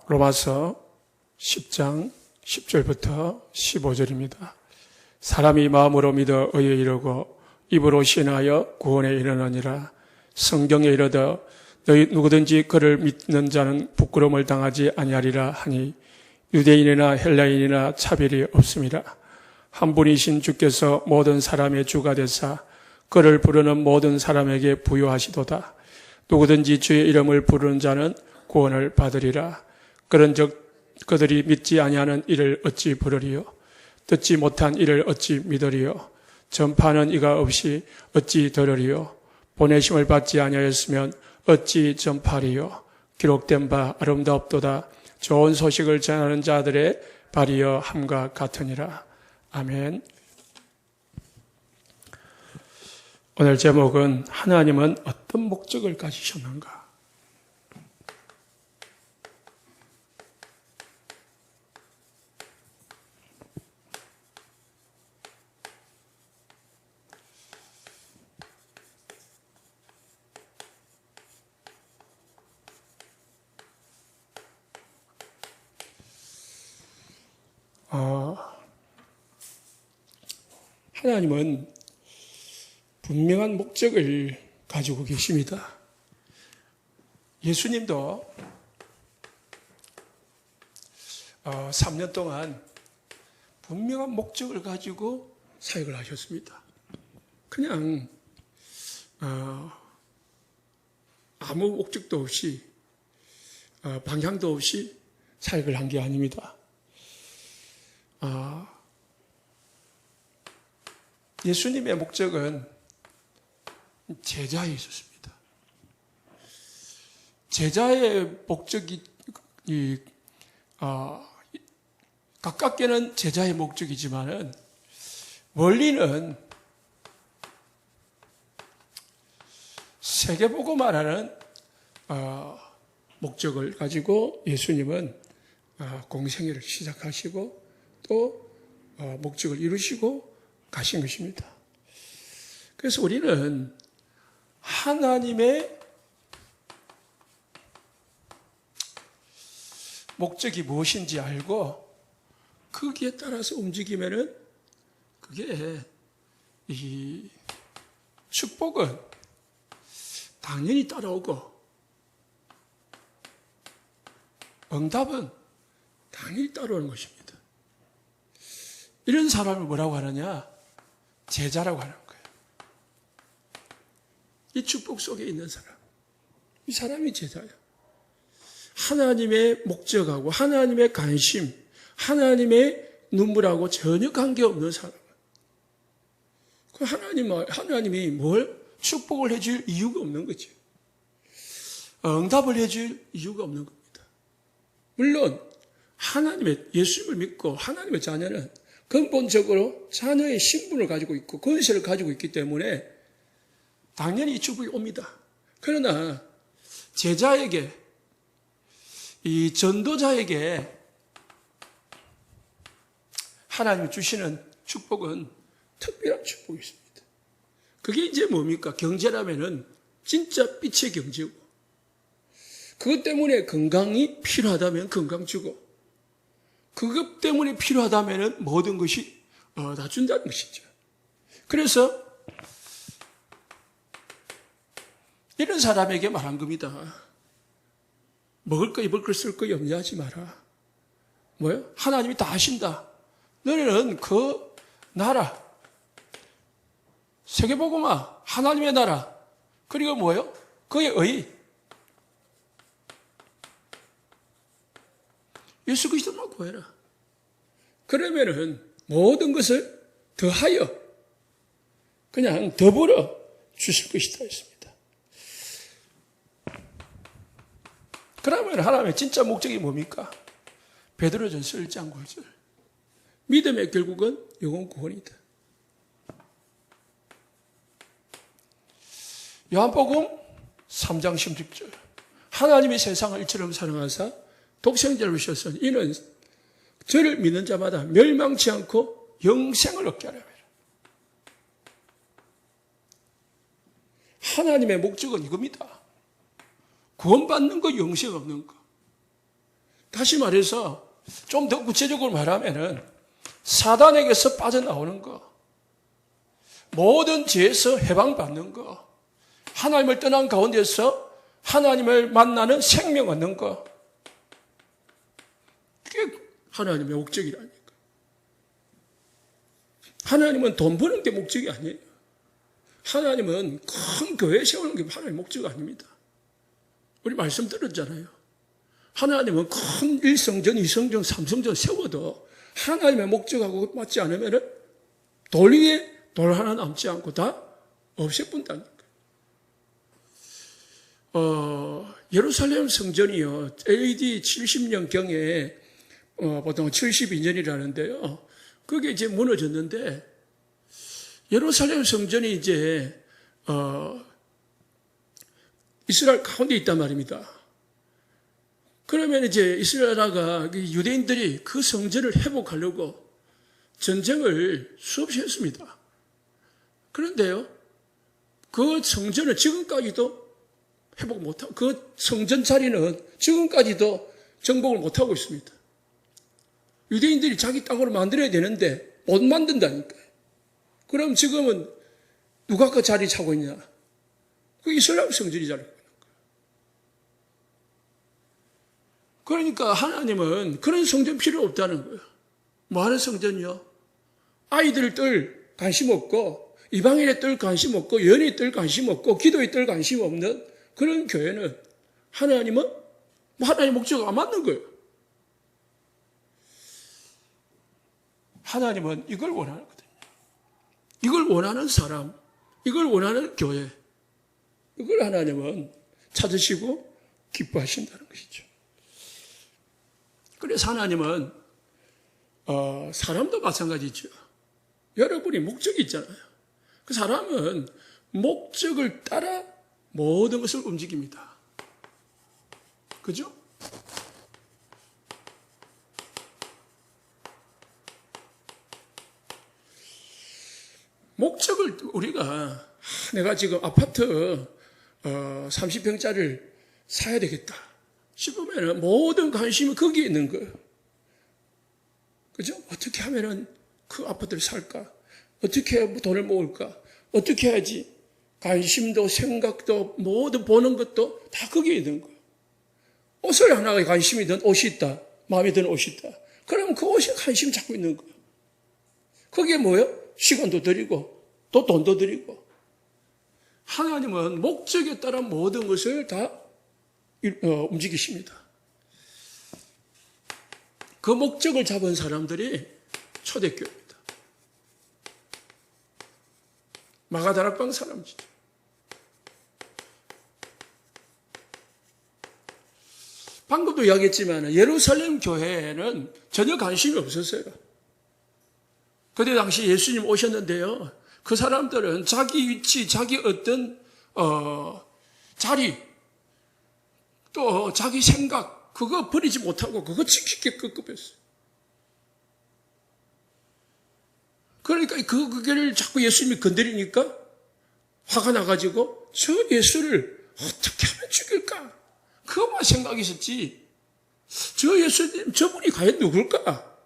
로마서 10장 10절부터 15절입니다. 사람이 마음으로 믿어 의에 이르고 입으로 신하여 구원에 이르느니라. 성경에 이르되 너희 누구든지 그를 믿는 자는 부끄러움을 당하지 아니하리라 하니 유대인이나 헬라인이나 차별이 없습니다. 한 분이신 주께서 모든 사람의 주가 되사 그를 부르는 모든 사람에게 부요하시도다. 누구든지 주의 이름을 부르는 자는 구원을 받으리라. 그런즉 그들이 믿지 아니하는 이를 어찌 부르리요? 듣지 못한 이를 어찌 믿으리요? 전파하는 이가 없이 어찌 들으리요? 보내심을 받지 아니하였으면 어찌 전파하리요? 기록된 바 아름답도다. 좋은 소식을 전하는 자들의 발이여 함과 같으니라. 아멘. 오늘 제목은 하나님은 어떤 목적을 가지셨는가? 하나님은 분명한 목적을 가지고 계십니다. 예수님도 3년 동안 분명한 목적을 가지고 사역을 하셨습니다. 그냥 아무 목적도 없이 방향도 없이 사역을 한 게 아닙니다. 예수님의 목적은 제자에 있었습니다. 제자의 목적이 가깝게는 제자의 목적이지만은 원리는 세계복음화라는 목적을 가지고 예수님은 공생애를 시작하시고 또 목적을 이루시고 가신 것입니다. 그래서 우리는 하나님의 목적이 무엇인지 알고 거기에 따라서 움직이면은 그게 이 축복은 당연히 따라오고 응답은 당연히 따라오는 것입니다. 이런 사람을 뭐라고 하느냐? 제자라고 하는 거예요. 이 축복 속에 있는 사람. 이 사람이 제자예요. 하나님의 목적하고 하나님의 관심, 하나님의 눈물하고 전혀 관계없는 사람. 하나님이 뭘 축복을 해줄 이유가 없는 거죠. 응답을 해줄 이유가 없는 겁니다. 물론 예수님을 믿고 하나님의 자녀는 근본적으로 자녀의 신분을 가지고 있고 권세를 가지고 있기 때문에 당연히 이 축복이 옵니다. 그러나 제자에게, 이 전도자에게 하나님이 주시는 축복은 특별한 축복이 있습니다. 그게 이제 뭡니까? 경제라면은 진짜 빛의 경제고, 그것 때문에 건강이 필요하다면 건강 주고, 그것 때문에 필요하다면 모든 것이 다 준다는 것이죠. 그래서 이런 사람에게 말한 겁니다. 먹을 거, 입을 거, 쓸 거 염려하지 마라. 뭐요? 하나님이 다 하신다. 너네는 그 나라, 세계복음화, 하나님의 나라, 그리고 뭐요? 그의 의, 예수 그리스도만 구해라. 그러면은 모든 것을 더하여 그냥 더불어 주실 것이다 했습니다. 그러면 하나님의 진짜 목적이 뭡니까? 베드로전서 1장 9절. 믿음의 결국은 영혼 구원이다. 요한복음 3장 16절. 하나님이 세상을 이처럼 사랑하사 독생자를 주셨으니 이는 저를 믿는 자마다 멸망치 않고 영생을 얻게 하려 함이라. 하나님의 목적은 이겁니다. 구원받는 거, 영생 얻는 거. 다시 말해서 좀 더 구체적으로 말하면은 사단에게서 빠져나오는 거, 모든 죄에서 해방받는 거, 하나님을 떠난 가운데서 하나님을 만나는 생명 얻는 거, 그게 하나님의 목적이라니까. 하나님은 돈 버는 게 목적이 아니에요. 하나님은 큰 교회 세우는 게 하나님의 목적 아닙니다. 우리 말씀 들었잖아요. 하나님은 큰 1성전, 2성전, 3성전 세워도 하나님의 목적하고 맞지 않으면 돌 위에 돌 하나 남지 않고 다 없애뿐다니까. 예루살렘 성전이요, AD 70년경에 보통 72년이라는데요. 그게 이제 무너졌는데, 예루살렘 성전이 이제 이스라엘 가운데 있단 말입니다. 그러면 이제 이스라엘가 유대인들이 그 성전을 회복하려고 전쟁을 수없이 했습니다. 그런데요, 그 성전은 지금까지도 회복 못하고, 그 성전 자리는 지금까지도 정복을 못하고 있습니다. 유대인들이 자기 땅으로 만들어야 되는데 못 만든다니까요. 그럼 지금은 누가 그 자리 차고 있냐? 그 이슬람 성전이 자리 차고 있는 거예요. 그러니까 하나님은 그런 성전 필요 없다는 거예요. 뭐 하는 성전이요? 아이들 뜰 관심 없고, 이방인의 뜰 관심 없고, 연예인 뜰 관심 없고, 기도의 뜰 관심 없는 그런 교회는 하나님은 하나님의 목적과 안 맞는 거예요. 하나님은 이걸 원하거든요. 이걸 원하는 사람, 이걸 원하는 교회, 이걸 하나님은 찾으시고 기뻐하신다는 것이죠. 그래서 하나님은 사람도 마찬가지죠. 여러분이 목적이 있잖아요. 그 사람은 목적을 따라 모든 것을 움직입니다. 그죠? 목적을 우리가, 내가 지금 아파트 30평짜리를 사야 되겠다 싶으면 모든 관심이 거기에 있는 거예요. 그죠? 어떻게 하면은 그 아파트를 살까? 어떻게 돈을 모을까? 어떻게 해야지? 관심도 생각도 모든 보는 것도 다 거기에 있는 거예요. 옷을 하나에 관심이 든 옷이 있다. 마음에 드는 옷이 있다. 그러면 그 옷에 관심을 잡고 있는 거예요. 그게 뭐예요? 시간도 들이고 또 돈도 들이고. 하나님은 목적에 따라 모든 것을 다 움직이십니다. 그 목적을 잡은 사람들이 초대교회입니다. 마가다락방 사람이죠. 방금도 이야기했지만 예루살렘 교회에는 전혀 관심이 없었어요. 그때 당시 예수님 오셨는데요, 그 사람들은 자기 위치, 자기 어떤 자리, 또 자기 생각, 그거 버리지 못하고 그거 지키게 급급했어요. 그러니까 그게를 자꾸 예수님이 건드리니까 화가 나가지고 저 예수를 어떻게 하면 죽일까? 그것만 생각이 있었지. 저 예수님, 저분이 과연 누굴까?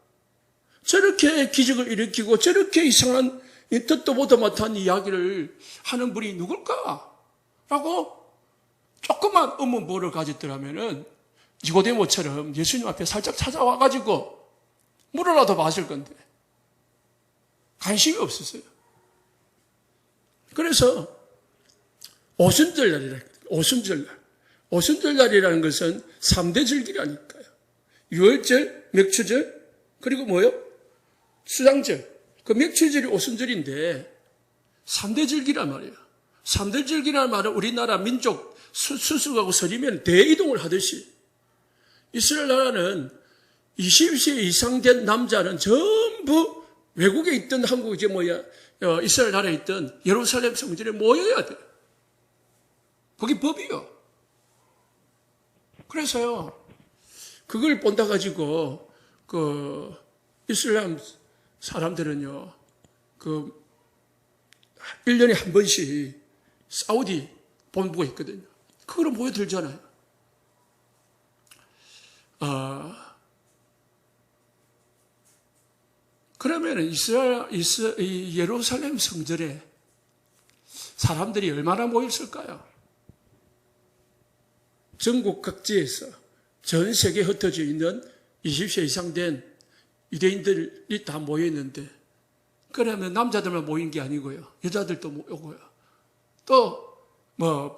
저렇게 기적을 일으키고 저렇게 이상한 뜻도 보다 못한 이야기를 하는 분이 누굴까? 라고 조금만 의문보를 가졌더라면은 니고데모처럼 예수님 앞에 살짝 찾아와가지고 물어라도 마실 건데 관심이 없었어요. 그래서 오순절날이라 오순절날. 오순절날이라는 것은 3대 절기라니까요. 유월절, 맥추절, 그리고 뭐요? 수장절. 그 맥추절이 오순절인데 3대 절기란 말이에요. 3대 절기란 말은 우리나라 민족 수수하고 설이면 대이동을 하듯이 이스라엘 나라는 20세 이상 된 남자는 전부 외국에 있던 한국 이스라엘 나라에 있던 예루살렘 성전에 모여야 돼요. 그게 법이요. 그래서요, 그걸 본다 가지고 그 이슬람 사람들은요, 1년에 한 번씩 사우디 본부가 있거든요. 그거를 보여들잖아요. 그러면 이 예루살렘 성전에 사람들이 얼마나 모였을까요? 전국 각지에서 전 세계에 흩어져 있는 20세 이상 된 유대인들이 다 모여있는데, 그러면 남자들만 모인 게 아니고요. 여자들도 모이고요. 또,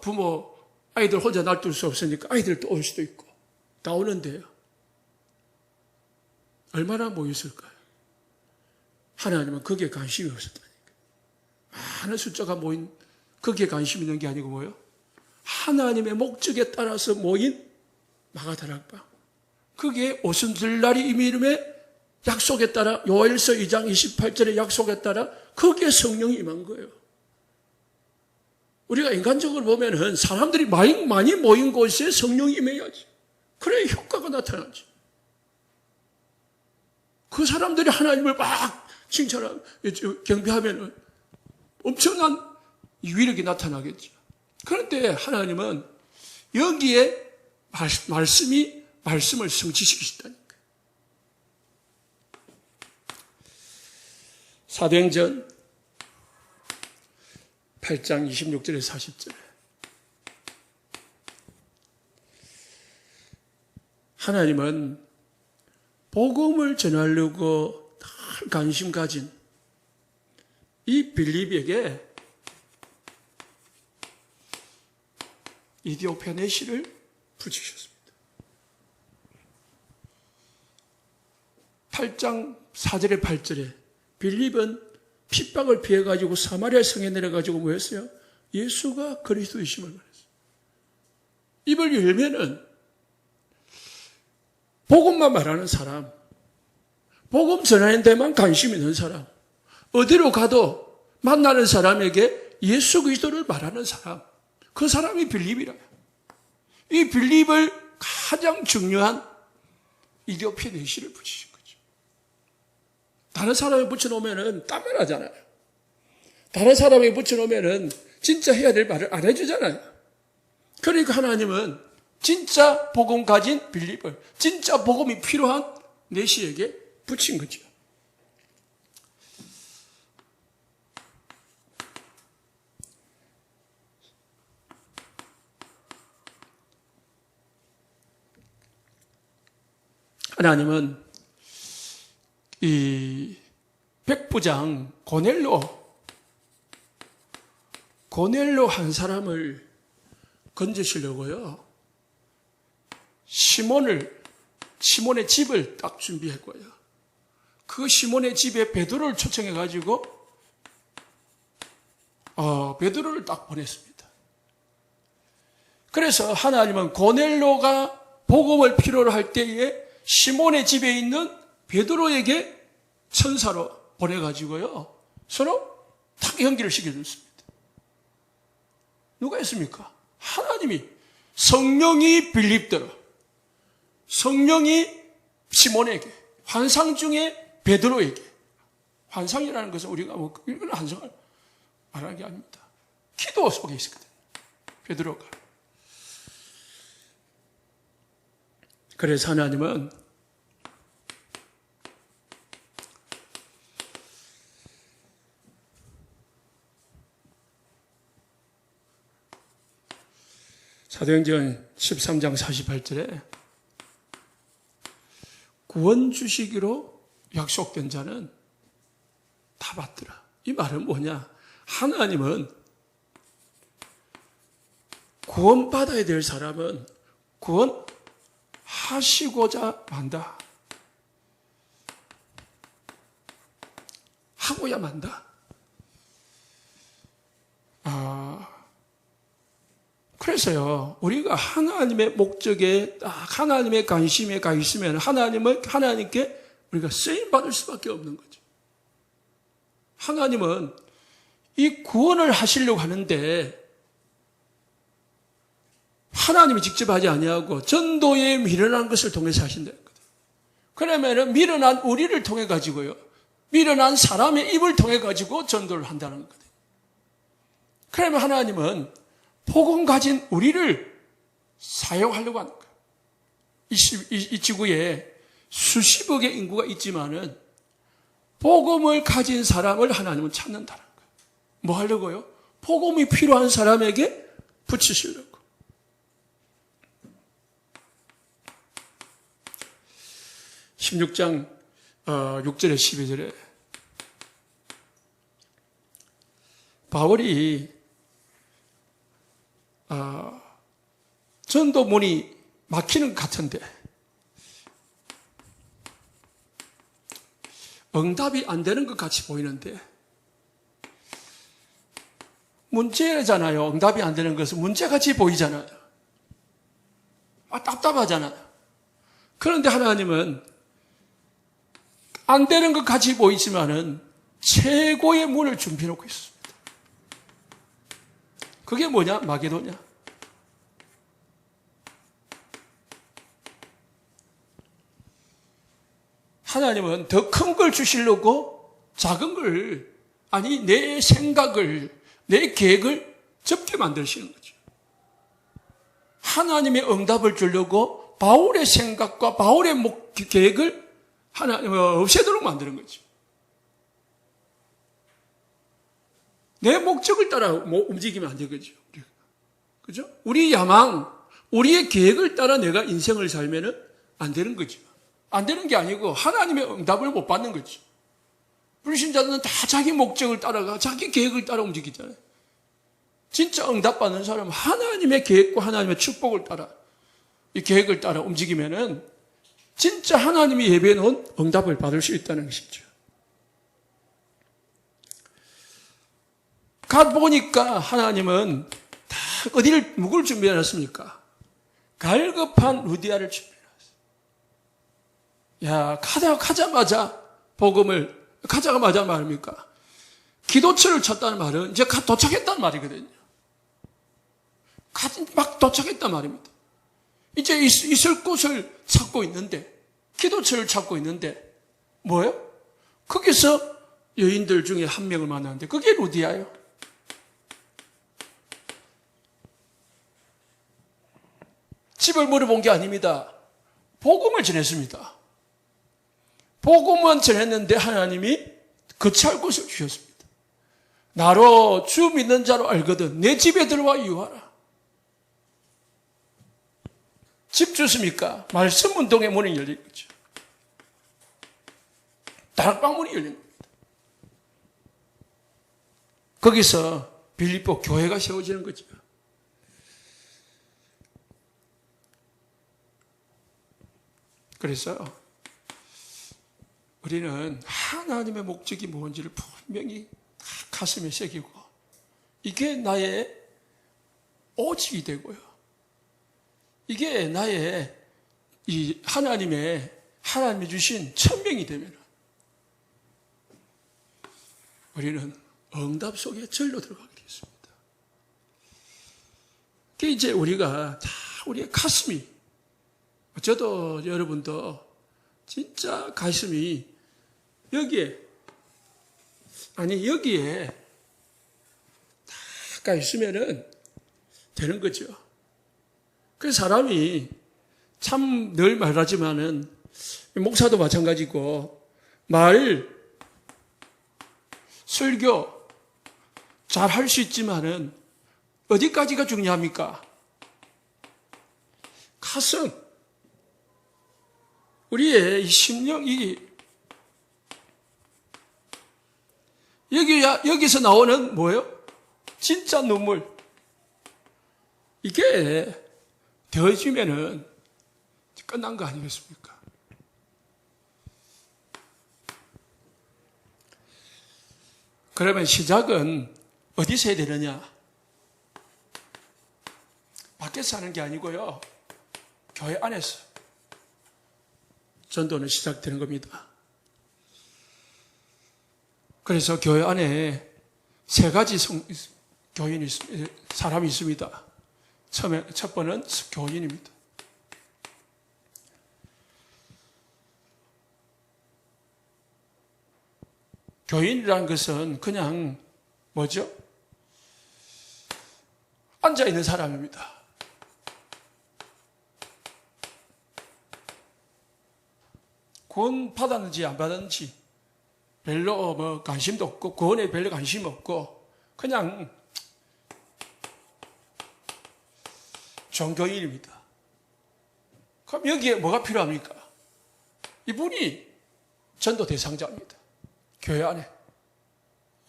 부모, 아이들 혼자 놔둘 수 없으니까 아이들도 올 수도 있고, 다 오는데요. 얼마나 모였을까요? 하나님은 거기에 관심이 없었다니까. 많은 숫자가 모인, 거기에 관심 있는 게 아니고 뭐요? 하나님의 목적에 따라서 모인 마가다락방. 그게 오순절날이 이미 이름에 약속에 따라, 요엘서 2장 28절의 약속에 따라 거기에 성령이 임한 거예요. 우리가 인간적으로 보면은 사람들이 많이 모인 곳에 성령이 임해야지. 그래야 효과가 나타나지. 그 사람들이 하나님을 막 칭찬하고 경배하면 엄청난 위력이 나타나겠죠. 그런데 하나님은 여기에 말씀을 성취시키시다니까요. 사도행전 8장 26절에 40절에 하나님은 복음을 전하려고 늘 관심 가진 이 빌립에게 이디오피아 내시를 붙이셨습니다. 8장 4절에 8절에 빌립은 핍박을 피해가지고 사마리아 성에 내려가지고 뭐였어요? 예수가 그리스도이심을 말했어요. 입을 열면은 복음만 말하는 사람, 복음 전하는 데만 관심 있는 사람, 어디로 가도 만나는 사람에게 예수 그리스도를 말하는 사람, 그 사람이 빌립이라. 이 빌립을 가장 중요한 이디오피아 내시를 붙이신 거죠. 다른 사람에 붙여놓으면 딴말 하잖아요. 다른 사람에 붙여놓으면 진짜 해야 될 말을 안 해주잖아요. 그러니까 하나님은 진짜 복음 가진 빌립을, 진짜 복음이 필요한 내시에게 붙인 거죠. 하나님은 이 백부장 고넬로 한 사람을 건지시려고요. 시몬의 집을 딱 준비했고요. 그 시몬의 집에 베드로를 초청해가지고 베드로를 딱 보냈습니다. 그래서 하나님은 고넬로가 복음을 필요로 할 때에 시몬의 집에 있는 베드로에게 천사로 보내가지고요. 서로 탁 연기를 시켜줬습니다. 누가 했습니까? 하나님이. 성령이 빌립대로, 성령이 시몬에게, 환상 중에 베드로에게. 환상이라는 것은 우리가 이건 환상을 말하는 게 아닙니다. 기도 속에 있었거든요. 베드로가. 그래서 하나님은 사도행전 13장 48절에 구원 주시기로 약속된 자는 다 받더라. 이 말은 뭐냐? 하나님은 구원받아야 될 사람은 구원하시고자 만다. 하고야 만다. 그래서요, 우리가 하나님의 목적에, 하나님의 관심에 가 있으면 하나님께 우리가 쓰임받을 수밖에 없는 거죠. 하나님은 이 구원을 하시려고 하는데 하나님이 직접 하지 아니하고 전도에 미련한 것을 통해서 하신다는 거죠. 그러면은 미련한 우리를 통해 가지고요, 미련한 사람의 입을 통해 가지고 전도를 한다는 거거든요. 그러면 하나님은 복음 가진 우리를 사용하려고 하는 거예요. 이 지구에 수십억의 인구가 있지만은 복음을 가진 사람을 하나님은 찾는다는 거예요. 뭐 하려고요? 복음이 필요한 사람에게 붙이시려고. 16장 6절에 12절에 바울이 전도 문이 막히는 것 같은데 응답이 안 되는 것 같이 보이는데 문제잖아요. 응답이 안 되는 것은 문제같이 보이잖아요. 답답하잖아요. 그런데 하나님은 안 되는 것 같이 보이지만은 최고의 문을 준비해 놓고 있습니다. 그게 뭐냐? 마게도냐. 하나님은 더 큰 걸 주시려고 작은 걸, 아니 내 생각을, 내 계획을 접게 만드시는 거죠. 하나님의 응답을 주려고 바울의 생각과 바울의 계획을 하나님은 없애도록 만드는 거죠. 내 목적을 따라 움직이면 안 되겠죠. 그죠? 우리 야망, 우리의 계획을 따라 내가 인생을 살면은 안 되는 거죠. 안 되는 게 아니고 하나님의 응답을 못 받는 거죠. 불신자들은 다 자기 목적을 따라가, 자기 계획을 따라 움직이잖아요. 진짜 응답받는 사람은 하나님의 계획과 하나님의 축복을 따라, 이 계획을 따라 움직이면은 진짜 하나님이 예배해 놓은 응답을 받을 수 있다는 것이죠. 가보니까 하나님은 다 어디를, 누굴 준비해 놨습니까? 갈급한 루디아를 준비해 놨어요. 야, 가자마자 복음을, 가자마자 말입니까? 기도처를 쳤다는 말은 이제 도착했다는 말이거든요. 막 도착했단 말입니다. 이제 있을 곳을 찾고 있는데, 기도처를 찾고 있는데, 뭐예요? 거기서 여인들 중에 한 명을 만났는데, 그게 루디아예요. 집을 물어본 게 아닙니다. 복음을 전했습니다. 복음만 전했는데 하나님이 거처할 곳을 주셨습니다. 나로 주 믿는 자로 알거든 내 집에 들어와 이유하라. 집 주십니까? 말씀 운동의 문이 열린 거죠. 다락방 문이 열린 겁니다. 거기서 빌립보 교회가 세워지는 거죠. 그래서 우리는 하나님의 목적이 뭔지를 분명히 가슴에 새기고 이게 나의 오직이 되고요. 이게 나의 이 하나님이 주신 천명이 되면 우리는 응답 속에 절로 들어가게 되겠습니다. 그게 이제 우리가 다 우리의 가슴이, 저도 여러분도 진짜 가슴이 여기에 다 있으면은 되는 거죠. 그래서 사람이 참 늘 말하지만은 목사도 마찬가지고 설교 잘 할 수 있지만은 어디까지가 중요합니까? 가슴. 우리의 이 심령이 여기서 나오는 뭐예요? 진짜 눈물. 이게 되어지면은 끝난 거 아니겠습니까? 그러면 시작은 어디서 해야 되느냐? 밖에서 하는 게 아니고요. 교회 안에서 전도는 시작되는 겁니다. 그래서 교회 안에 세 가지 사람이 있습니다. 첫 번은 교인입니다. 교인이라는 것은 그냥 뭐죠? 앉아있는 사람입니다. 구원 받았는지 안 받았는지 별로 뭐 관심도 없고 구원에 별로 관심 없고 그냥 종교인입니다. 그럼 여기에 뭐가 필요합니까? 이분이 전도 대상자입니다. 교회 안에.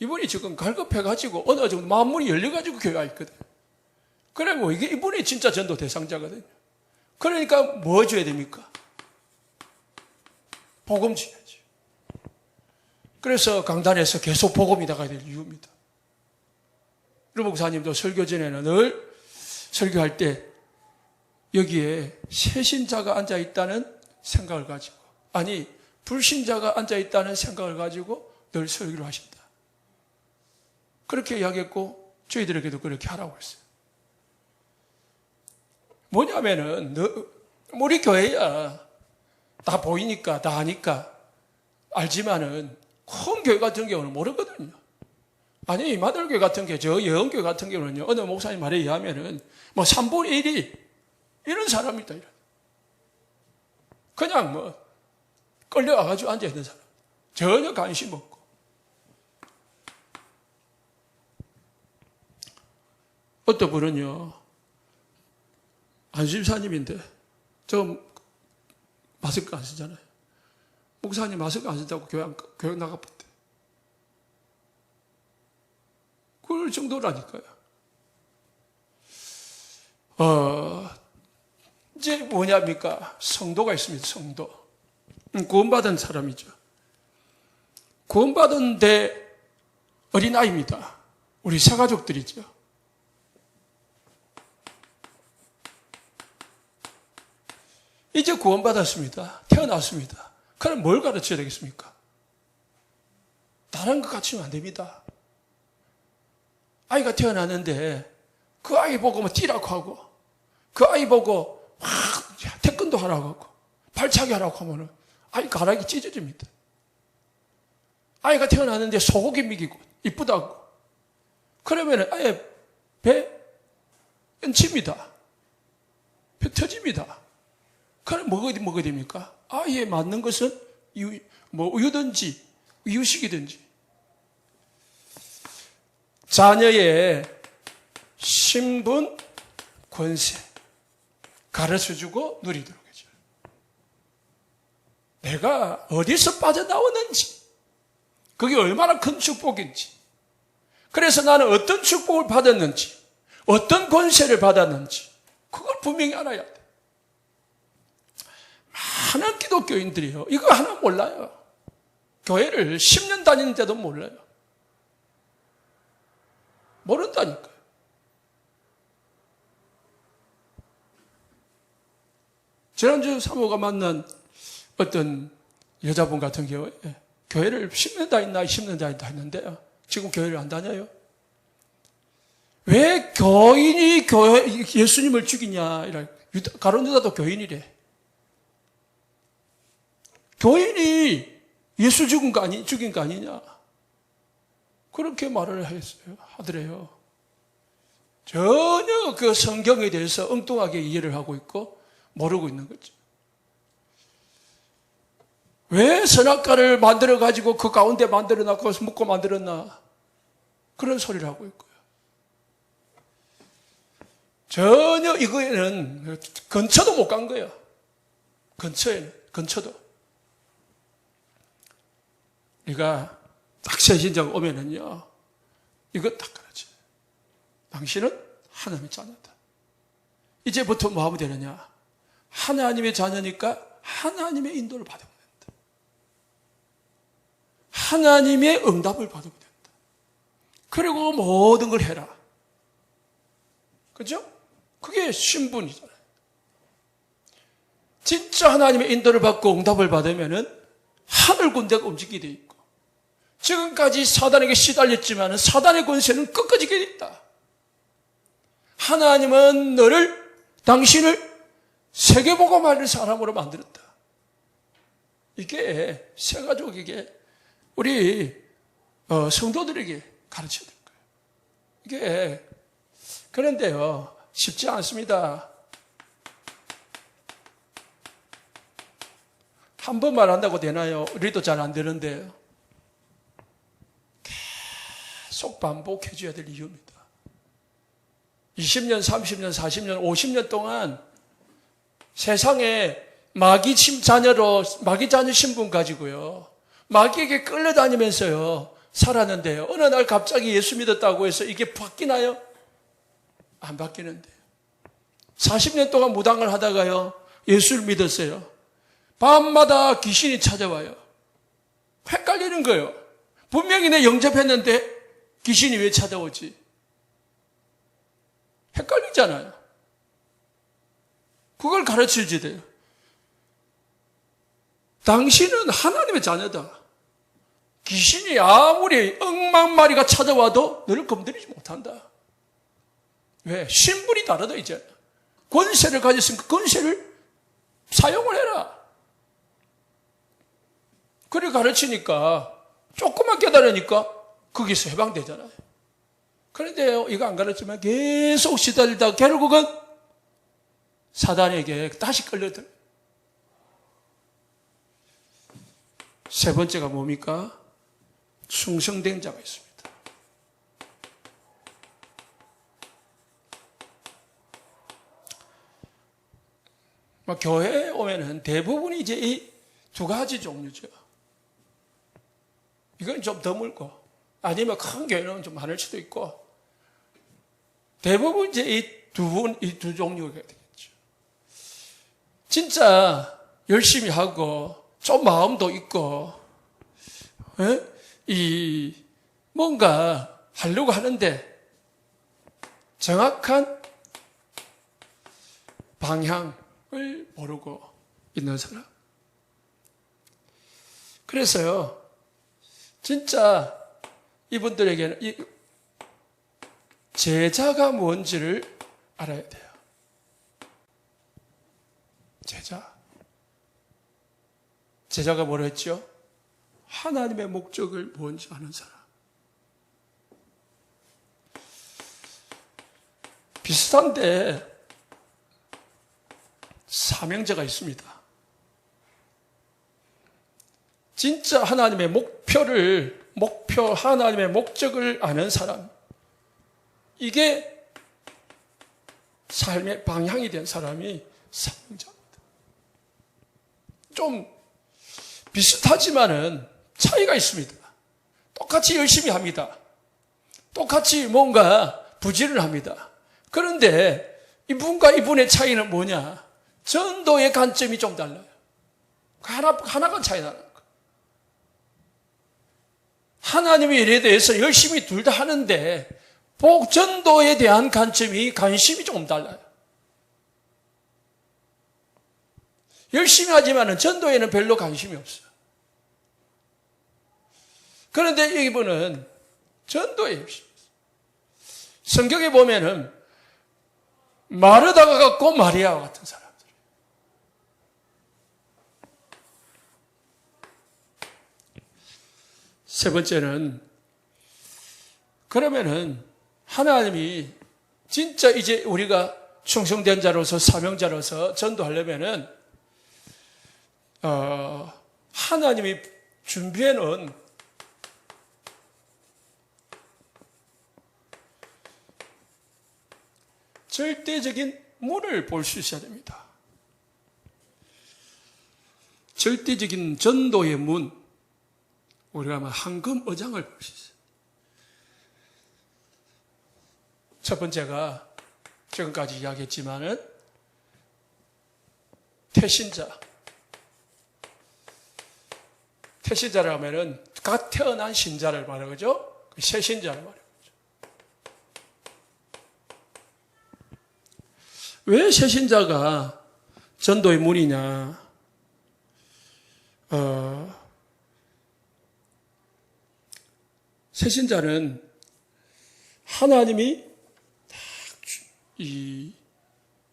이분이 지금 갈급해가지고 어느 정도 마음문이 열려가지고 교회에 와 있거든요. 그래 뭐 이분이 진짜 전도 대상자거든요. 그러니까 뭐 줘야 됩니까? 복음 줘야죠. 그래서 강단에서 계속 복음이 나가야 될 이유입니다. 루 목사님도 설교 전에는 늘 설교할 때 여기에 새신자가 앉아있다는 생각을 가지고 아니 불신자가 앉아있다는 생각을 가지고 늘 설교를 하신다. 그렇게 이야기했고 저희들에게도 그렇게 하라고 했어요. 뭐냐면은 우리 교회야 다 보이니까 다 아니까 알지만은 큰 교회 같은 경우는 모르거든요. 아니 마들교회 같은 경우 저 여원교회 같은 경우는요 어느 목사님 말에 의하면은 뭐 3분의 1이 이런 사람이다. 그냥 뭐 끌려와가지고 앉아있는 사람 전혀 관심 없고 어떤 분은요 안심사님인데 저 마스크 안 쓰잖아요. 목사님 마스크 안 쓴다고 교회 나가봤대. 그럴 정도라니까요. 이제 뭐냐입니까? 성도가 있습니다. 성도. 구원받은 사람이죠. 구원받은 데 어린아이입니다. 우리 새가족들이죠. 이제 구원받았습니다. 태어났습니다. 그럼 뭘 가르쳐야 되겠습니까? 다른 거 가르치면 안 됩니다. 아이가 태어났는데 그 아이 보고 뭐 뛰라고 하고 그 아이 보고 막 태권도 하라고 하고 발차기 하라고 하면은 아이 가락이 찢어집니다. 아이가 태어났는데 소고기 먹이고 이쁘다고 그러면은 아예 배 얹힙니다. 배 터집니다. 그럼 뭐가 됩니까? 아이에 맞는 것은 우유든지 이유식이든지 자녀의 신분, 권세 가르쳐주고 누리도록 해줘요. 내가 어디서 빠져나왔는지 그게 얼마나 큰 축복인지 그래서 나는 어떤 축복을 받았는지 어떤 권세를 받았는지 그걸 분명히 알아야 돼. 많은 기독교인들이요 이거 하나 몰라요. 교회를 10년 다니는데도 몰라요. 모른다니까요. 지난주 사모가 만난 어떤 여자분 같은 경우에 교회를 10년 다닌다 10년 다닌다 했는데요. 지금 교회를 안 다녀요. 왜 교인이 예수님을 죽이냐. 가룟 유다도 교인이래. 교인이 예수 죽인 거 아니냐. 그렇게 말을 하더래요. 전혀 그 성경에 대해서 엉뚱하게 이해를 하고 있고 모르고 있는 거죠. 왜 선악과를 만들어가지고 그 가운데 만들어놨고 묻고 만들었나. 그런 소리를 하고 있고요. 전혀 이거에는 근처도 못 간 거예요. 근처도. 우리가 딱 새신자가 오면은요, 이거 딱 가르쳐요. 당신은 하나님의 자녀다. 이제부터 뭐 하면 되느냐? 하나님의 자녀니까 하나님의 인도를 받으면 된다. 하나님의 응답을 받으면 된다. 그리고 모든 걸 해라. 그죠? 그게 신분이잖아요. 진짜 하나님의 인도를 받고 응답을 받으면은 하늘 군대가 움직이게 돼 있고, 지금까지 사단에게 시달렸지만 사단의 권세는 꺾어지게 있다. 하나님은 당신을 세계복음 알릴 사람으로 만들었다. 이게 새가족에게 우리 성도들에게 가르쳐야 될 거예요. 이게 그런데요, 쉽지 않습니다. 한 번만 한다고 되나요? 우리도 잘 안 되는데요. 계속 반복해 줘야 될 이유입니다. 20년, 30년, 40년, 50년 동안 세상에 마귀 자녀 신분 가지고요. 마귀에게 끌려다니면서요. 살았는데요. 어느 날 갑자기 예수 믿었다고 해서 이게 바뀌나요? 안 바뀌는데요. 40년 동안 무당을 하다가요. 예수를 믿었어요. 밤마다 귀신이 찾아와요. 헷갈리는 거예요. 분명히 내 영접했는데 귀신이 왜 찾아오지? 헷갈리잖아요. 그걸 가르쳐줘야 돼요. 당신은 하나님의 자녀다. 귀신이 아무리 억만 마리가 찾아와도 너를 건드리지 못한다. 왜? 신분이 다르다 이제. 권세를 가졌으니까 권세를 사용을 해라. 그를 가르치니까 조금만 깨달으니까 거기서 해방되잖아요. 그런데 이거 안 가르치면 계속 시달리다가 결국은 사단에게 다시 끌려들어요. 세 번째가 뭡니까? 충성된 자가 있습니다. 교회에 오면은 대부분이 이제 이 두 가지 종류죠. 이건 좀 드물고, 아니면 큰 교회는 좀 많을 수도 있고, 대부분 이제 이 두 종류가 되겠죠. 진짜 열심히 하고, 좀 마음도 있고, 뭔가 하려고 하는데, 정확한 방향을 모르고 있는 사람. 그래서요, 진짜 이분들에게는 제자가 뭔지를 알아야 돼요. 제자가 뭐라 했죠? 하나님의 목적을 뭔지 아는 사람. 비슷한데 사명자가 있습니다. 진짜 하나님의 하나님의 목적을 아는 사람. 이게 삶의 방향이 된 사람이 사명자입니다. 좀 비슷하지만은 차이가 있습니다. 똑같이 열심히 합니다. 똑같이 뭔가 부지런을 합니다. 그런데 이분과 이분의 차이는 뭐냐? 전도의 관점이 좀 달라요. 하나가 차이 나는 거예요. 하나님의 일에 대해서 열심히 둘 다 하는데 전도에 대한 관심이 조금 달라요. 열심히 하지만 전도에는 별로 관심이 없어요. 그런데 이분은 전도에 열심히 했어요. 성경에 보면은 마르다가 같고 마리아와 같은 사람들. 세 번째는, 그러면은 하나님이 진짜 이제 우리가 충성된 자로서 사명자로서 전도하려면은 하나님이 준비해 놓은 절대적인 문을 볼 수 있어야 됩니다. 절대적인 전도의 문, 우리가 황금의장을 볼 수 있어요. 첫 번째가 지금까지 이야기했지만은 태신자라 하면은 갓 태어난 신자를 말하는 거죠. 새 신자를 말하는 거죠. 왜 새 신자가 전도의 문이냐? 새 신자는 하나님이 이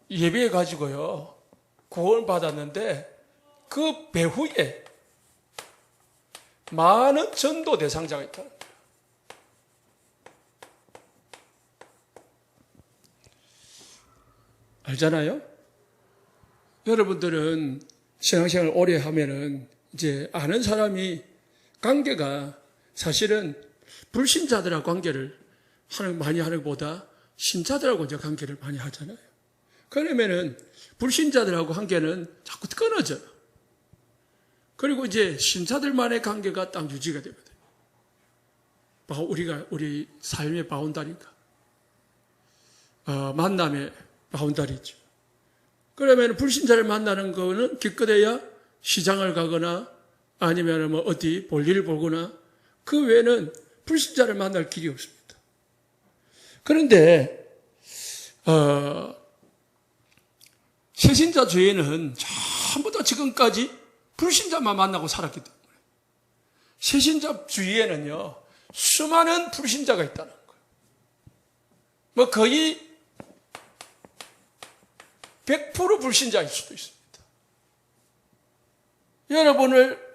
예배해 가지고요 구원을 받았는데 그 배후에 많은 전도 대상자가 있다는 거예요. 알잖아요? 여러분들은 신앙생활을 오래 하면은 이제 아는 사람이 관계가 사실은 불신자들하고 관계를 많이 하는 것보다 신자들하고 이제 관계를 많이 하잖아요. 그러면은 불신자들하고 관계는 자꾸 끊어져요. 그리고 이제 신자들만의 관계가 딱 유지가 되거든요. 우리 삶의 바운다리인가? 만남의 바운다리죠. 그러면 불신자를 만나는 거는 기껏해야 시장을 가거나 아니면 뭐 어디 볼일을 보거나 그 외에는 불신자를 만날 길이 없습니다. 그런데 새신자 주에는 전부 다 지금까지 불신자만 만나고 살았기 때문에 새신자 주위에는요 수많은 불신자가 있다는 거예요. 뭐 거의 100% 불신자일 수도 있습니다.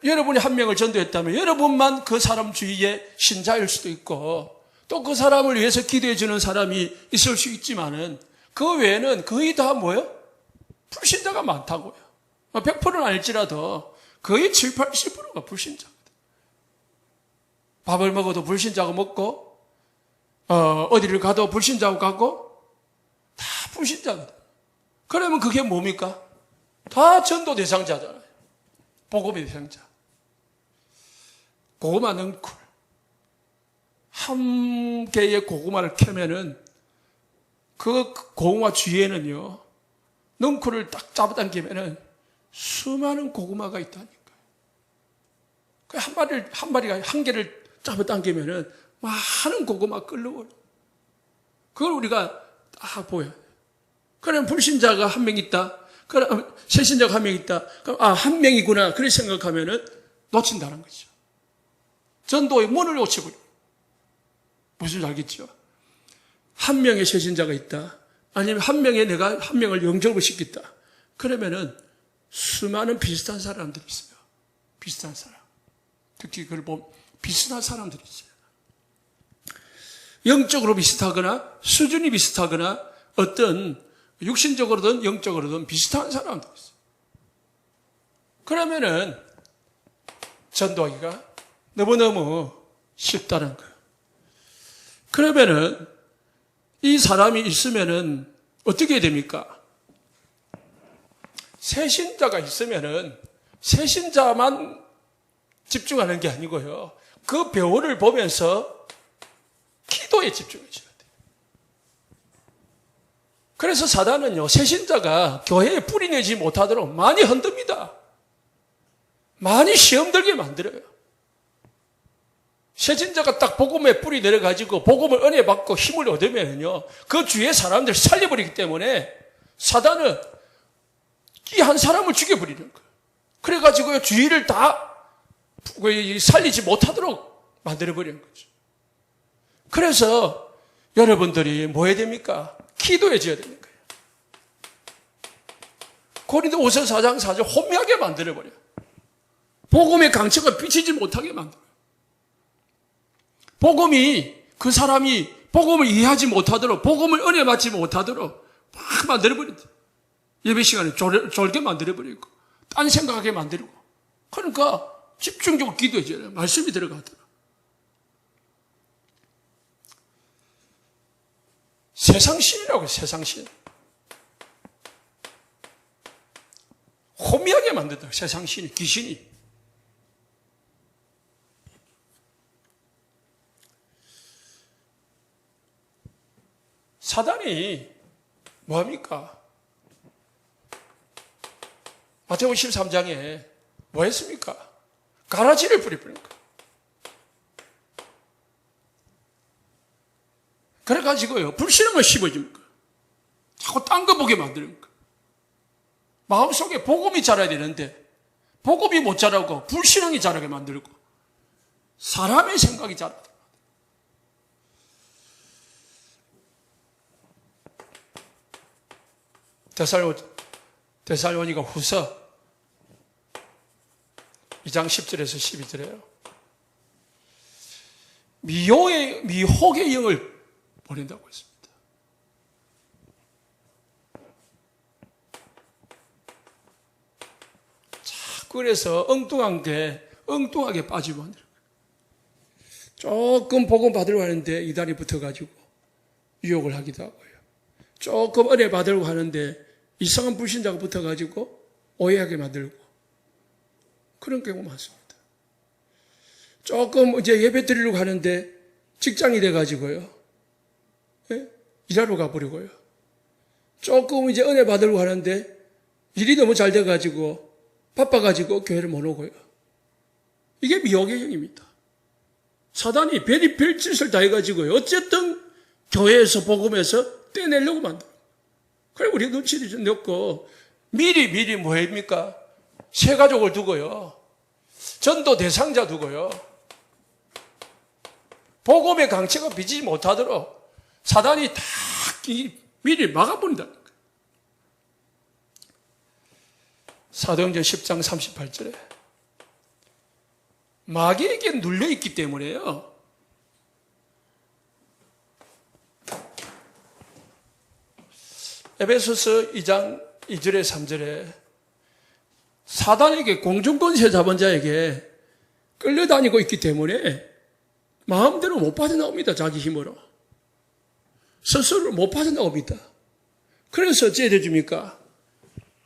여러분이 한 명을 전도했다면 여러분만 그 사람 주위에 신자일 수도 있고 또 그 사람을 위해서 기도해 주는 사람이 있을 수 있지만은 그 외에는 거의 다 뭐예요? 불신자가 많다고요. 100%는 아닐지라도 거의 7, 80%가 불신자거든. 밥을 먹어도 불신자고 먹고 어디를 가도 불신자고 가고 다 불신자거든. 그러면 그게 뭡니까? 다 전도 대상자잖아요. 복음의 대상자. 고구마 능쿨. 한 개의 고구마를 캐면은 그 고구마 주위에는요, 능쿨을 딱 잡아당기면은 수많은 고구마가 있다니까요. 그 한 마리가 한 개를 잡아당기면은 많은 고구마 끌려오는. 그걸 우리가 딱 보여요. 그럼 불신자가 한 명 있다. 그럼 새신자가 한 명 있다. 그럼 한 명이구나. 그렇게 생각하면은 놓친다는 거죠. 전도의 문을 놓치고. 무슨 알겠죠? 한 명의 새신자가 있다. 아니면 내가 한 명을 영접을 시켰다. 그러면은 수많은 비슷한 사람들이 있어요. 비슷한 사람. 특히 그걸 보면 비슷한 사람들이 있어요. 영적으로 비슷하거나 수준이 비슷하거나 어떤 육신적으로든 영적으로든 비슷한 사람들이 있어요. 그러면은 전도하기가 너무너무 쉽다는 거예요. 그러면은 이 사람이 있으면은 어떻게 됩니까? 새신자가 있으면은 새신자만 집중하는 게 아니고요. 그 배우를 보면서 기도에 집중해줘야 돼요. 그래서 사단은요, 새신자가 교회에 뿌리 내지 못하도록 많이 흔듭니다. 많이 시험 들게 만들어요. 새신자가 딱 복음에 뿌리 내려가지고 복음을 은혜 받고 힘을 얻으면요, 그 주위의 사람들 살려버리기 때문에 사단은 이 한 사람을 죽여버리는 거예요. 그래가지고 주위를 다 살리지 못하도록 만들어버리는 거죠. 그래서 여러분들이 뭐 해야 됩니까? 기도해줘야 되는 거예요. 고린도후서 4장 4절 혼미하게 만들어버려요. 복음의 강처가 비치지 못하게 만들어요. 그 사람이 복음을 이해하지 못하도록, 복음을 은혜 받지 못하도록 막 만들어버린다. 예배 시간에 졸게 만들어버리고, 딴 생각하게 만들고. 그러니까 집중적으로 기도해줘야 돼요. 말씀이 들어가더라. 세상신이라고 해요, 세상신. 혼미하게 만든다, 세상신이, 귀신이. 사단이 뭐합니까? 마태복음 13장에 뭐 했습니까? 가라지를 뿌려버린 거예요. 그래가지고요, 불신앙을 심어주는 거예요. 자꾸 딴 거 보게 만드는 거예요. 마음속에 복음이 자라야 되는데 복음이 못 자라고 불신앙이 자라게 만들고 사람의 생각이 자라다. 데살로니가 후서 2장 10절에서 12절에요. 미혹의 영을 보낸다고 했습니다. 자꾸 그래서 엉뚱하게 빠지고 하는 거예요. 조금 복음 받으려고 하는데 이단이 붙어가지고 유혹을 하기도 하고요. 조금 은혜 받으려고 하는데 이상한 불신자가 붙어가지고 오해하게 만들고 그런 경우 많습니다. 조금 이제 예배 드리려고 하는데 직장이 돼가지고요. 예? 일하러 가버리고요. 조금 이제 은혜 받으려고 하는데 일이 너무 잘 돼가지고 바빠가지고 교회를 못 오고요. 이게 미혹의 형입니다. 사단이 별이 별짓을 다 해가지고요. 어쨌든 교회에서 복음에서 떼내려고 만들어요. 그래 우리 눈치를 좀 넣고 미리 뭐입니까? 세 가족을 두고요. 전도 대상자 두고요. 복음의 강체가 비치지 못하도록 사단이 다 미리 막아버린다는 거예요. 사도행전 10장 38절에 마귀에게 눌려있기 때문에요. 에베소서 2장 2절에 3절에 사단에게 공중권세 잡은 자에게 끌려다니고 있기 때문에 마음대로 못 빠져나옵니다. 자기 힘으로. 스스로 못 빠져나옵니다. 그래서 어찌 해야 됩니까?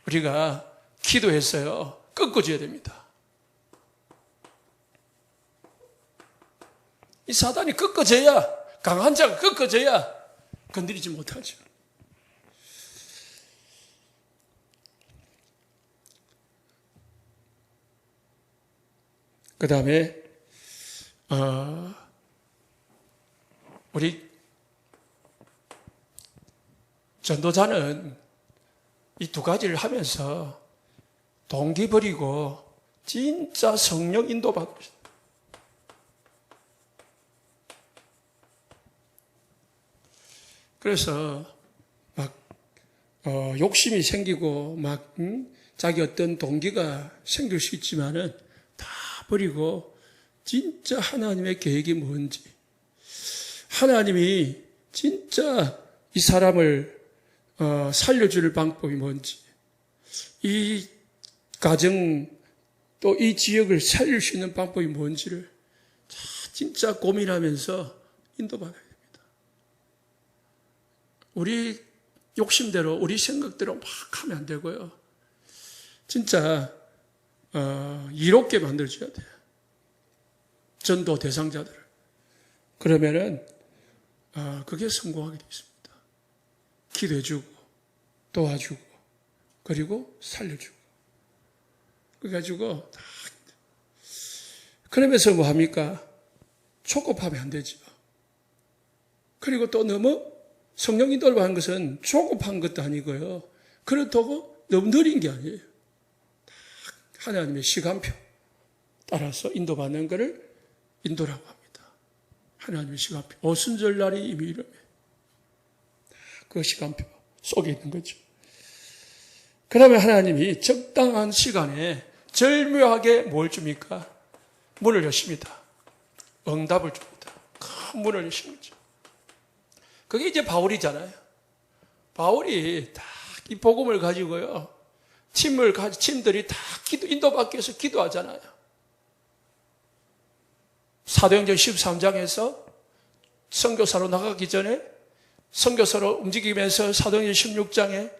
우리가 기도했어요. 꺾어줘야 됩니다. 이 사단이 꺾어져야, 강한 자가 꺾어져야 건드리지 못하죠. 그 다음에 우리 전도자는 이 두 가지를 하면서 동기 버리고 진짜 성령 인도받고 있어요. 그래서 막 욕심이 생기고 막 자기 어떤 동기가 생길 수 있지만은 다 버리고 진짜 하나님의 계획이 뭔지, 하나님이 진짜 이 사람을 살려줄 방법이 뭔지, 이 가정 또 이 지역을 살릴 수 있는 방법이 뭔지를 진짜 고민하면서 인도받아야 됩니다. 우리 욕심대로 우리 생각대로 막 하면 안 되고요. 진짜 이롭게 만들어줘야 돼요. 전도 대상자들을. 그러면은 그게 성공하게 되어 있습니다. 기도해주고 도와주고 그리고 살려주고 그래가지고 그러면서 뭐 합니까? 조급하면 안 되죠. 그리고 또 너무 성령 인도를 하는 것은 조급한 것도 아니고요. 그렇다고 너무 느린 게 아니에요. 하나님의 시간표 따라서 인도받는 것을 인도라고 합니다. 하나님의 시간표. 오순절날이 이미 이름에 그 시간표 속에 있는 거죠. 그러면 하나님이 적당한 시간에 절묘하게 뭘 줍니까? 문을 여십니다. 응답을 줍니다. 큰 문을 여십니다. 그게 이제 바울이잖아요. 바울이 다 이 복음을 가지고요. 팀들이 다 인도받기 위해서 기도하잖아요. 사도행전 13장에서 선교사로 나가기 전에 선교사로 움직이면서 사도행전 16장에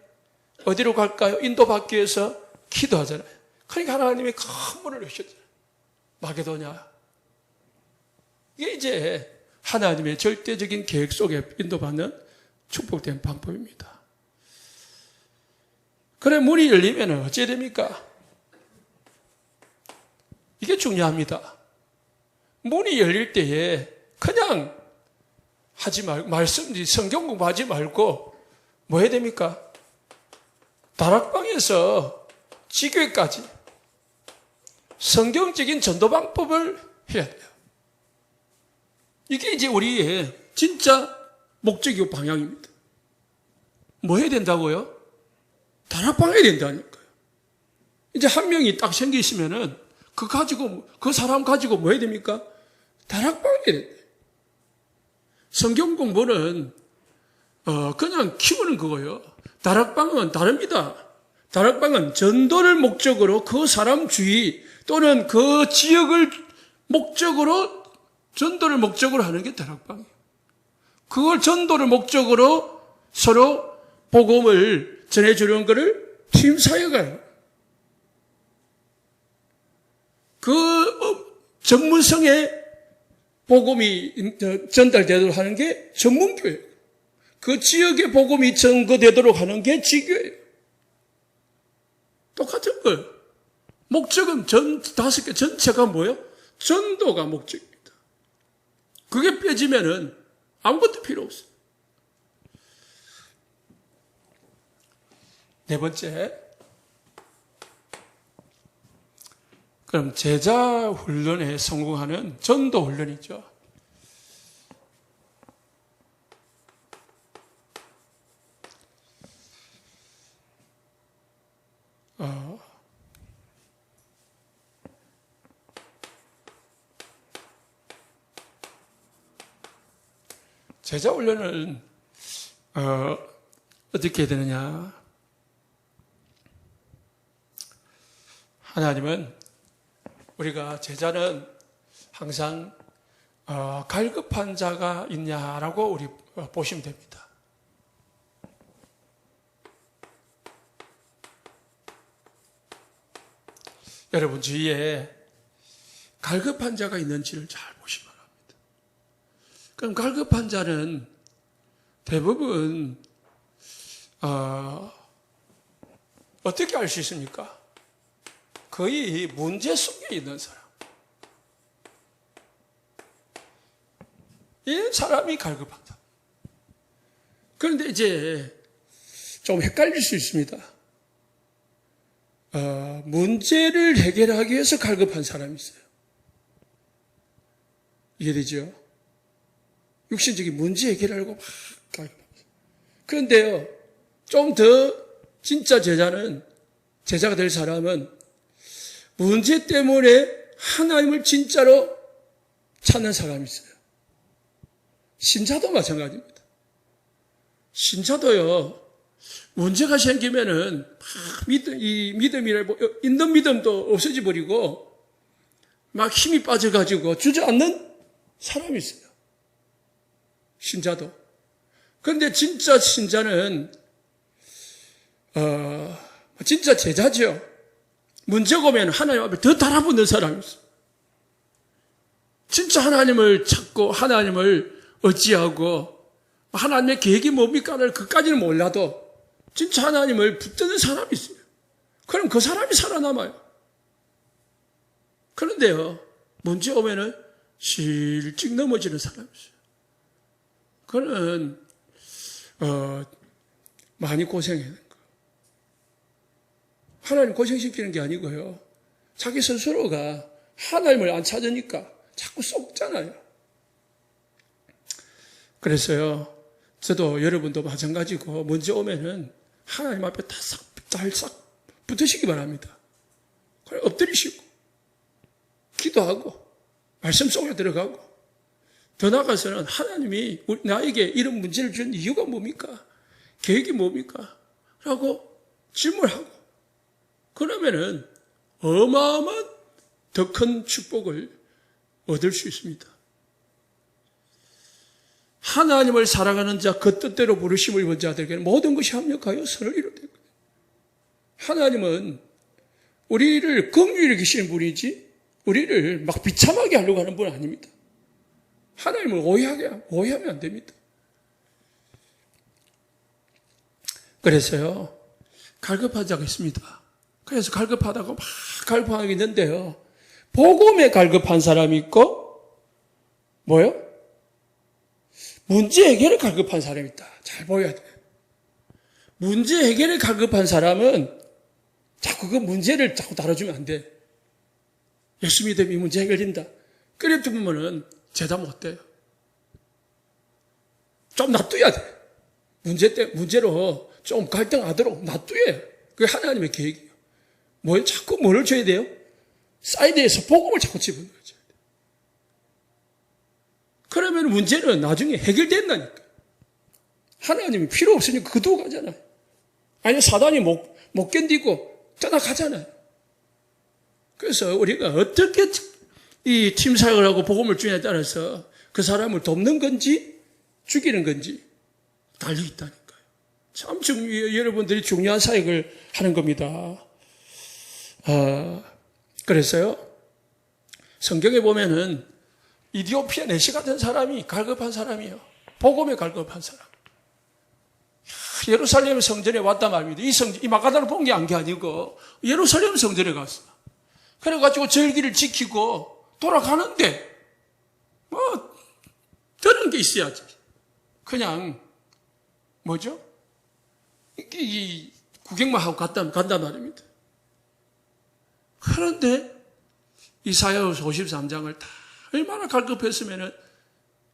어디로 갈까요? 인도받기 위해서 기도하잖아요. 그러니까 하나님이 큰 문을 여셨잖아요. 마게도냐. 이게 이제 하나님의 절대적인 계획 속에 인도받는 축복된 방법입니다. 그래 문이 열리면 어찌해야 됩니까? 이게 중요합니다. 문이 열릴 때에 그냥 하지 말고 성경 공부하지 말고 뭐 해야 됩니까? 다락방에서 지교회까지 성경적인 전도 방법을 해야 돼요. 이게 이제 우리의 진짜 목적이고 방향입니다. 뭐 해야 된다고요? 다락방 해야 된다니까요. 이제 한 명이 딱 생기시면은 그 사람 가지고 뭐 해야 됩니까? 다락방 해야 돼요. 성경 공부는 그냥 키우는 거고요. 다락방은 다릅니다. 다락방은 전도를 목적으로 그 사람 주위 또는 그 지역을 목적으로 전도를 목적으로 하는 게 다락방이에요. 그걸 전도를 목적으로 서로 복음을 전해주는 것을 팀사역이에요. 그 전문성의 복음이 전달되도록 하는 게 전문교예요. 그 지역의 복음이 전거되도록 하는 게 지교예요. 똑같은 거예요. 목적은 5개 전체가 뭐예요? 전도가 목적입니다. 그게 빼지면은 아무것도 필요 없어요. 네 번째. 그럼 제자 훈련에 성공하는 전도 훈련이죠. 제자 훈련은 어떻게 되느냐? 하나님은 우리가 제자는 항상 갈급한 자가 있냐라고 우리 보시면 됩니다. 여러분 주위에 갈급한 자가 있는지를 잘 보시기 바랍니다. 그럼 갈급한 자는 대부분 어떻게 알 수 있습니까? 거의 문제 속에 있는 사람. 이 사람이 갈급하다. 그런데 이제 좀 헷갈릴 수 있습니다. 문제를 해결하기 위해서 갈급한 사람이 있어요. 이해되죠? 육신적인 문제 해결하려고 막 갈급합니다. 그런데요, 좀 더 진짜 제자가 될 사람은 문제 때문에 하나님을 진짜로 찾는 사람이 있어요. 신자도 마찬가지입니다. 신자도요, 문제가 생기면은 막 있는 믿음도 없어져 버리고 막 힘이 빠져가지고 주저앉는 사람이 있어요. 신자도. 그런데 진짜 신자는 진짜 제자죠. 문제가 오면 하나님 앞에 더 달아붙는 사람이 있어요. 진짜 하나님을 찾고 하나님을 의지하고 하나님의 계획이 뭡니까를 그까지는 몰라도 진짜 하나님을 붙드는 사람이 있어요. 그럼 그 사람이 살아남아요. 그런데요, 문제 오면은 실직 넘어지는 사람이 있어요. 그는 많이 고생해야 되는 거예요. 하나님 고생시키는 게 아니고요. 자기 스스로가 하나님을 안 찾으니까 자꾸 썩잖아요. 그래서요, 저도 여러분도 마찬가지고 문제 오면은 하나님 앞에 싹 붙으시기 바랍니다. 그래, 엎드리시고 기도하고 말씀 속에 들어가고 더 나아가서는 하나님이 나에게 이런 문제를 준 이유가 뭡니까? 계획이 뭡니까? 라고 질문하고 그러면은 어마어마한 더 큰 축복을 얻을 수 있습니다. 하나님을 사랑하는 자, 그 뜻대로 부르심을 입은 자들에게는 모든 것이 합력하여 선을 이루되 하나님은 우리를 긍휼히 여기시는 분이지 우리를 막 비참하게 하려고 하는 분은 아닙니다. 하나님을 오해하면 안 됩니다. 그래서요, 갈급한 자가 있습니다. 그래서 갈급하다고 막 갈급하게 있는데요, 복음에 갈급한 사람이 있고 뭐요? 문제 해결에 갈급한 사람이 있다. 잘 보여야 돼요. 문제 해결에 갈급한 사람은 자꾸 그 문제를 자꾸 다뤄주면 안 돼. 예수 믿으면 이 문제 해결된다. 그래 두면은 제자 못 돼요. 좀 놔둬야 돼. 문제로 좀 갈등하도록 놔둬야 해. 그게 하나님의 계획이에요. 자꾸 뭐를 줘야 돼요? 사이드에서 복음을 자꾸 집어넣어야 돼. 그러면 문제는 나중에 해결된다니까. 하나님이 필요 없으니까 그두고 가잖아요. 아니, 사단이 못 견디고 떠나가잖아요. 그래서 우리가 어떻게 이 팀 사역을 하고 복음을 주냐에 따라서 그 사람을 돕는 건지 죽이는 건지 달려 있다니까요. 참 여러분들이 중요한 사역을 하는 겁니다. 그래서요, 성경에 보면은 이디오피아 내시 같은 사람이 갈급한 사람이에요. 복음에 갈급한 사람. 예루살렘 성전에 왔단 말입니다. 이 마가다를 본 게 아니고 예루살렘 성전에 갔어. 그래가지고 절기를 지키고 돌아가는데 뭐 들은 게 있어야지. 그냥 뭐죠? 이 구경만 하고 간단 말입니다. 그런데 이사야서 53장을 다 얼마나 갈급했으면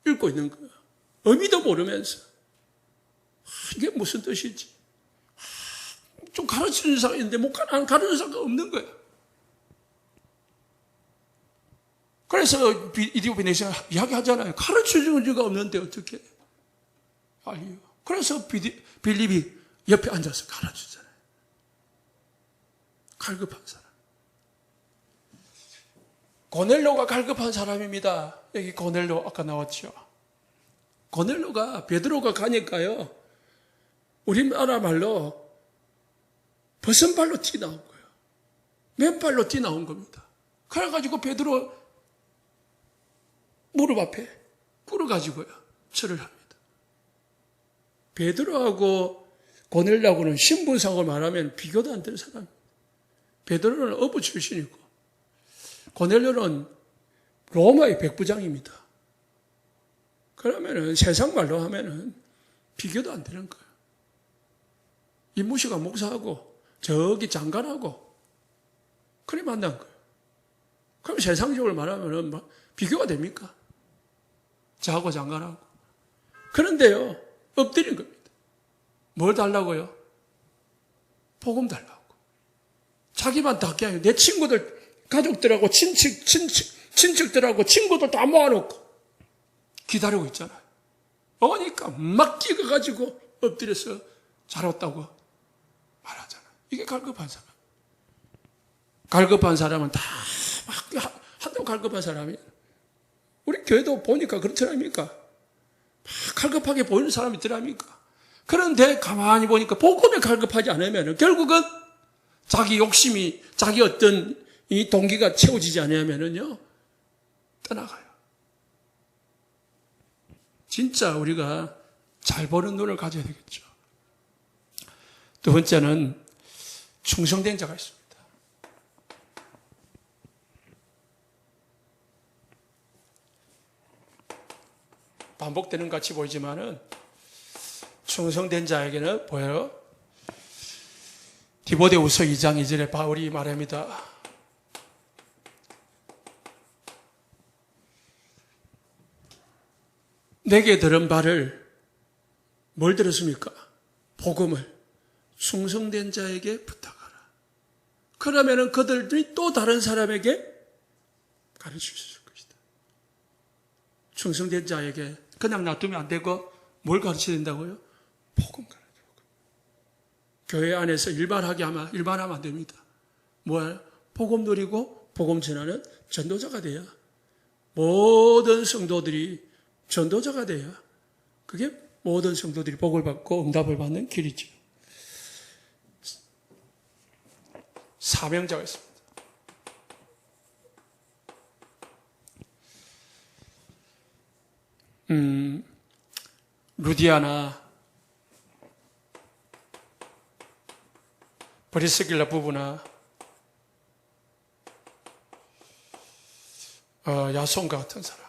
읽고 있는 거예요. 의미도 모르면서 이게 무슨 뜻이지? 좀 가르치는 사람이 있는데 못 가르치는 사람이 없는 거예요. 그래서 이디오피아 내시가 이야기하잖아요. 가르쳐주는 자가 없는데 어떻게 알리요? 그래서 빌립이 옆에 앉아서 가르치잖아요. 갈급한 사람. 고넬로가 갈급한 사람입니다. 여기 고넬로 아까 나왔죠. 고넬로가 베드로가 가니까요, 우리나라 말로 벗은발로 뛰어나온 거예요. 맨발로 뛰어나온 겁니다. 그래가지고 베드로 무릎 앞에 꿇어가지고요, 절을 합니다. 베드로하고 고넬로하고는 신분상을 말하면 비교도 안 되는 사람입니다. 베드로는 어부 출신이고 고넬료는 로마의 백부장입니다. 그러면은 세상 말로 하면은 비교도 안 되는 거예요. 임무시가 목사하고 저기 장관하고 그래 만난 거예요. 그럼 세상적으로 말하면은 뭐 비교가 됩니까? 저하고 장관하고. 그런데요, 엎드린 겁니다. 뭘 달라고요? 복음 달라고. 자기만 닿게 아니고 내 친구들, 가족들하고 친척들하고 친구들 다 모아놓고 기다리고 있잖아요. 오니까 막 끼어가지고 엎드려서 잘 왔다고 말하잖아요. 이게 갈급한 사람. 갈급한 사람은 다 막 한도 갈급한 사람이에요. 우리 교회도 보니까 그렇지 않습니까? 막 갈급하게 보이는 사람이 있더랍니까? 그런데 가만히 보니까 복음에 갈급하지 않으면 결국은 자기 욕심이, 자기 어떤 이 동기가 채워지지 않으면요, 떠나가요. 진짜 우리가 잘 보는 눈을 가져야 되겠죠. 두 번째는 충성된 자가 있습니다. 반복되는 것 같이 보이지만은 충성된 자에게는 보여요. 디모데후서 2장 2절에 바울이 말합니다. 내게 들은 바를 뭘 들었습니까? 복음을 충성된 자에게 부탁하라. 그러면은 그들이 또 다른 사람에게 가르칠 수 있을 것이다. 충성된 자에게 그냥 놔두면 안 되고 뭘 가르쳐야 된다고요? 복음 가르쳐요. 교회 안에서 일반하면 안 됩니다. 뭐야? 복음 누리고 복음 전하는 전도자가 돼야 모든 성도들이 전도자가 돼야 그게 모든 성도들이 복을 받고 응답을 받는 길이죠. 사명자가 있습니다. 루디아나 브리스길라 부부나 야손과 같은 사람,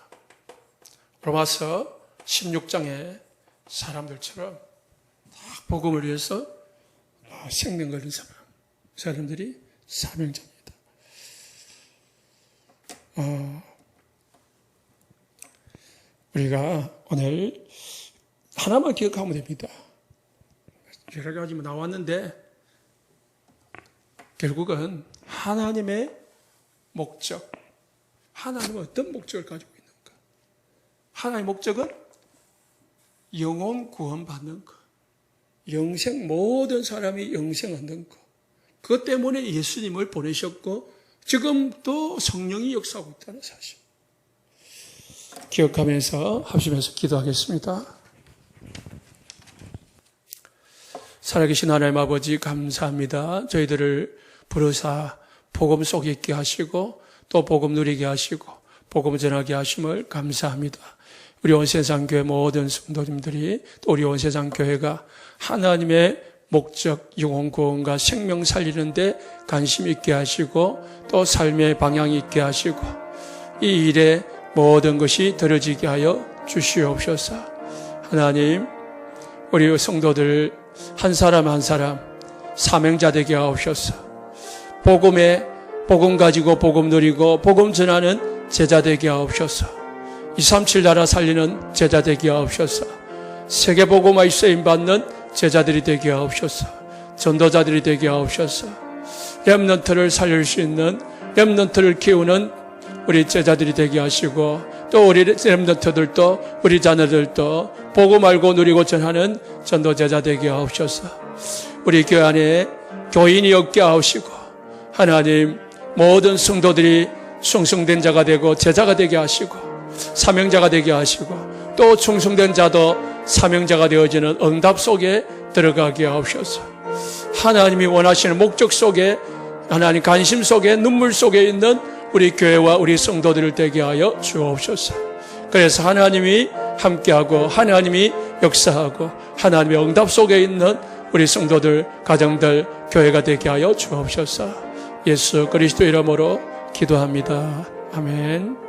로마서 16장의 사람들처럼 다 복음을 위해서 생명 걸린 사람들이 사명자입니다. 우리가 오늘 하나만 기억하면 됩니다. 여러 가지 나왔는데 결국은 하나님의 목적, 하나님은 어떤 목적을 가지고 있는가? 하나님의 목적은 영혼 구원받는 것, 모든 사람이 영생 얻는 것. 그것 때문에 예수님을 보내셨고 지금도 성령이 역사하고 있다는 사실 기억하면서 합심해서 기도하겠습니다. 살아계신 하나님 아버지 감사합니다. 저희들을 부르사 복음 속에 있게 하시고 또 복음 누리게 하시고 복음 전하게 하심을 감사합니다. 우리 온세상교회 모든 성도님들이 또 우리 온세상교회가 하나님의 목적, 영혼 구원과 생명 살리는데 관심 있게 하시고 또 삶의 방향이 있게 하시고 이 일에 모든 것이 들어지게 하여 주시옵소서. 하나님, 우리 성도들 한 사람 한 사람 사명자 되게 하옵소서. 복음 가지고 복음 누리고 복음 전하는 제자 되게 하옵소서. 237 나라 살리는 제자 되게 하옵소서. 세계 복음화에 쓰임 받는 제자들이 되게 하옵소서. 전도자들이 되게 하옵소서. 렘넌트를 살릴 수 있는 렘넌트를 키우는 우리 제자들이 되게 하시고 또 우리 렘넌트들도 우리 자녀들도 복음 알고 누리고 전하는 전도 제자 되게 하옵소서. 우리 교회 안에 교인이 없게 하시고 하나님 모든 성도들이 충성된 자가 되고 제자가 되게 하시고 사명자가 되게 하시고 또 충성된 자도 사명자가 되어지는 응답 속에 들어가게 하옵소서. 하나님이 원하시는 목적 속에 하나님 관심 속에 눈물 속에 있는 우리 교회와 우리 성도들을 되게 하여 주옵소서. 그래서 하나님이 함께하고 하나님이 역사하고 하나님의 응답 속에 있는 우리 성도들, 가정들, 교회가 되게 하여 주옵소서. 예수 그리스도 이름으로 기도합니다. 아멘.